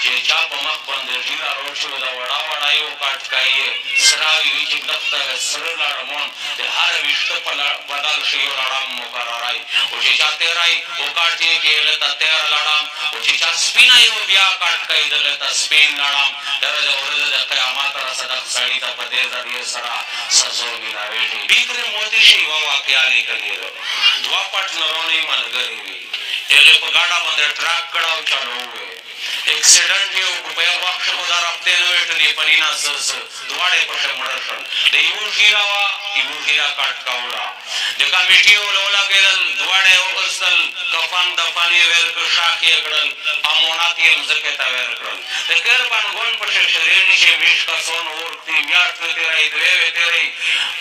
چې چا په مخ باندې ږیره روډ شوې ده وړا وړا یې وکاټکایي یې سراوي وي چې دغته سره لړمون د هر ویښته په بدل شي یو لړم مقررای او چې چا تیرای وکاټي کې هغې ته تیر لړم او چې چا سپینه یو بیا کاټکایي دغې ته سپین لړم دغه د ورځې د قیامت رسه دغه سړي ته په دې ذریعې سره سزو میلاوېږي بیکرې مودي شي یوه واقعه لیکلې ده دوه پټنرونې ملګرې وي هغې په ګاډه باندې ټراک کړه او چلوو اکسیډنټ یې وکړو په یو وخت خو دا رابطې نه وې ټلیفوني نه څه دواړه یې پکښې مړه شول د یوه ږیره وه یوه ږیره کټ کوله د کمیټې ولو لګېدل دواړه یې وغوستل کفن دفن یې ویل کړ شاخ یې کړل امونات یې مځکې ته ویل کړل د کربن ګوند پکښې شریږي چې ویش کسان ورکړي میاشت وې تېروي دوې وې تېروي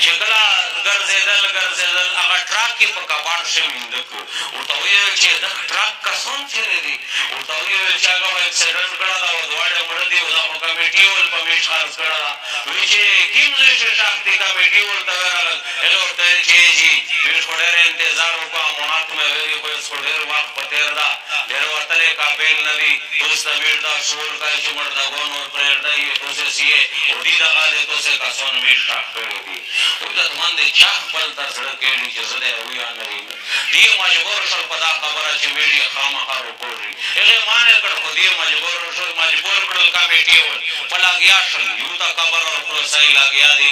چې کله ګرځېدل هغه ټراک یې په کباړ ښه مینده کړو ورته ویل چې دغه ټراک کسان چېرې دي ورته ویل چې هغه خو اکسیډنټ کړه ده او دواړه مړه دي او دا خو کمیټي ول په میش خرڅ کړه ده وایي چې کوم ځای چې شاخ دي کمیټي ورته ورغلل هغه ورته ویل چې جي ویل خو ډېر انتظار وکړو امونات مې ویلي خو اوس خو ډېر وخت په تېر ده ډېر وتلی قابل نه دي اوس ته ویل دا شول کوي چې مردګان ور پرېږده یې توسې سیې او دي دغه دی توسې کسان میش شاخ کړی دي عزتمند دی چا خپل تر زړه کېږي چې زه دی او یا نه وي دې مجبور شول په دا خبره چې میږ یې خامخا روپوږي هغې مانع کړ خو دې مجبور کړل کمیټې ول په لګیا شل یو ته قبر ورخلاصوي لګیا دي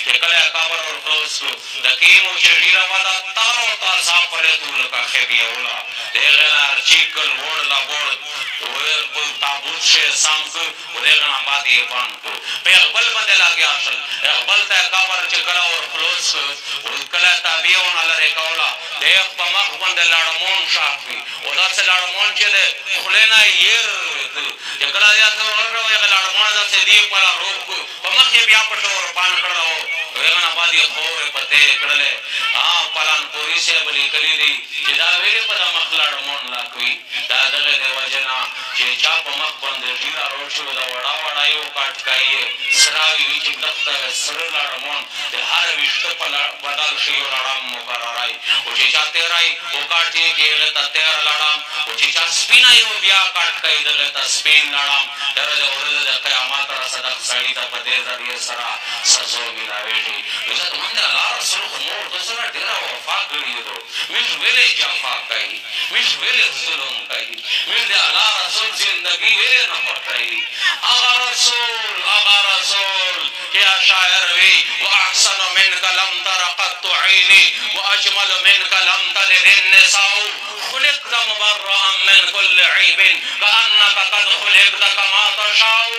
چې کله یې قبر ورخلاص کړو د کیمو چې ډېره وده تار او تازه پرېتو لکه خبیوله د هغې نه چیکل وړ لبوړ تابوت شی سم کړ او د هغې نه بعد یې بند کړو په اقبل باندې لګیا شل اقبل ته یې قبر چې کله ورخلاص کړ کله یې تابیه ونه لرې کوله د هغ په مخ باندې لړمون شاخ وي او داسې لړمون چې د خولې نه ير چې کله داسې ورکړه هغه لړمونه داسې دې پله روب کړو په مخ یې بیا پټه ورباند کړله او هغه نه بعد یې خورې پتې کړلې پلانپوري صاحب لیکلي دي چې دا ویلې په دا مخ لړمون لاکوي دا دغې د وجې نه چې چا په مخ باندې ږیره روډ شوې ده وړا وړا یې وکاټکایي یې سراوي وي چې دغته سره لړمون د هر ویښته په بدل شي یو لړم مقررای او چې چا تیرای وکاټي کې هغې ته تیر لړم او چې چا سپینه یو بیا کاټکایي دغې ته سپین لړم دغه د ورځې د قیامت رسه دغه سړي ته په دې ذریعې سره سزو میلاوېږي عزتمند الله رسول خو مور ده سره ډېره وفا کړې ده موږ ولې جفا کوي موږ ولې ظلم کوي موږ د الله رسول زندګي ولې نه خوښوي هغه رسول یا شاعر وي واحسن منك لم تر قط عيني واجمل منك لم تلد النساء خلقت مبرأ من كل عيب كأنك قد خلقت كما تشاء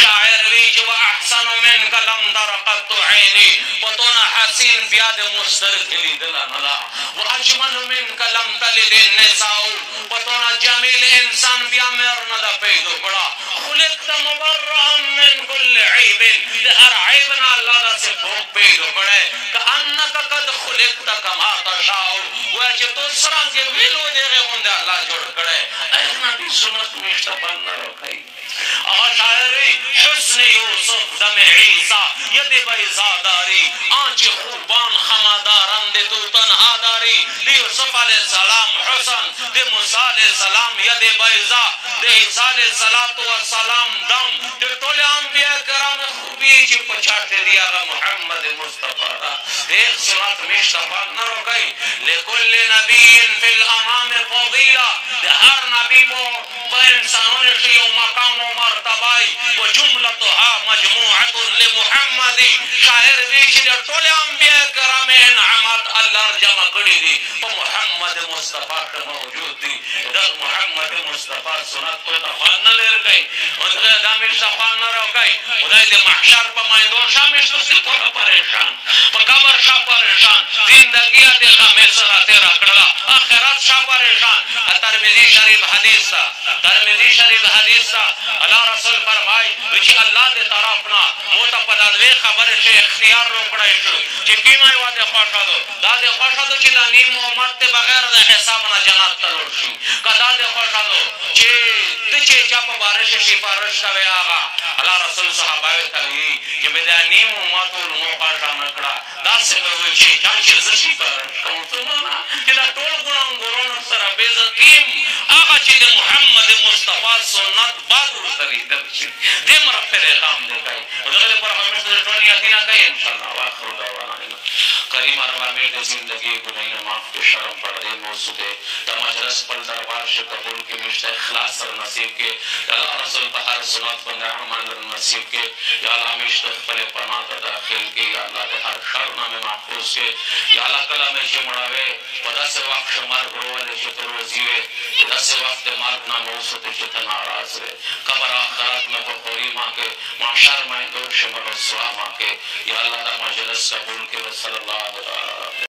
شاعر وي چې واحسن منك لم تر قط عيني پتونه حسین بیا د مشترک لیدله نه ده واجمل منك لم تلد النساء پتونه جمیل انسان بیا مېر نه ده پیدا کړه خلقت مبرأ من كل عيب د هر عیب نه الله داسې پوک پیدا کړی كأنك قد خلقت كما تشاء وایه چې تو څرنګې ویلو د هغې غوندې الله جوړ کړی ای نبي سنت میشته بند نه راښیي هغه شاعر وي حسن یوسف دم عیسی ید بیضا داری آنچه خوبان خمادارند تو تنها داری د یوسف علیه السلام حسن د موسی علیه السلام ید بیضا د عیسی علیه السلام دم د ټولې انبیا کرام خوبي چې په چاټې دي هغه محمد مصطفی ده د هغ سنت میشته بند نه راکوي لکل نبي فی الانام فضیله د هر نبي په انسانونو کې یو مقام و مرتبه و جملتها مجموعة لمحمد شاعر وی چې د ټولې انبیا کرام انعامات الله جمع کړي دي په محمد مصطفی کې موجود دي د محمد مصطفی سنت ته خوان نه لري ورته دا میشته خوان نه راکوي خدای د محشر په میدان شامشته سي ټوله پریشان په قبر شا پریشان زندګي د خامې سره تېره کړله آخرت شا پریشان ترمذي شریف حدیث ته الله رسول فرمایي چې الله د طرف نه مو ته په دا دوې خبرې چې اختیار روکړی شو چې کومه یوه دې خوښه ده دا دې خوښه ده چې دا نیم امت ته بغیر د حساب نه جنت ته لوړ شي که دا دې خوښه ده چې ته چې چا په باره کې سفارش کوې هغه الله رسول صحابیو ته وایي چې به دا نیم امت علمو خوښه نه کړه داسې به وایي چې چا چې زه سفارش کوم څه معنا چې دا ټول ګناهګارانو سره بېزتیم هغه چې د محمد مصطفی سنت بعد ورته درشي دې مر پیغام دی کوي دغه پر محمد صلی الله علیه وسلم کوي ان شاء الله واخر دعوانا کریم ارحمه د زندگی ګناهونه معاف کړي شرم پردې موضوع دی د مجلس پر دربار شه قبول کې مشته اخلاص سره نصیب کې الله رسول په هر سنت باندې عمل نصیب کې یا الله مشته خپل پناه ته داخل کې یا الله د هر شر نه محفوظ کې یا الله کله مې چې مړاوي په داسې وخت شمار ورولې چې تر وزیوي داسې وخت مرګ نه موسط چې ته ناراض وې قبر آخرت میں بخوری ماں کے معاشر میں دور شمر و سوا ماں کے یا اللہ دا مجلس قبول کے صلی اللہ علیہ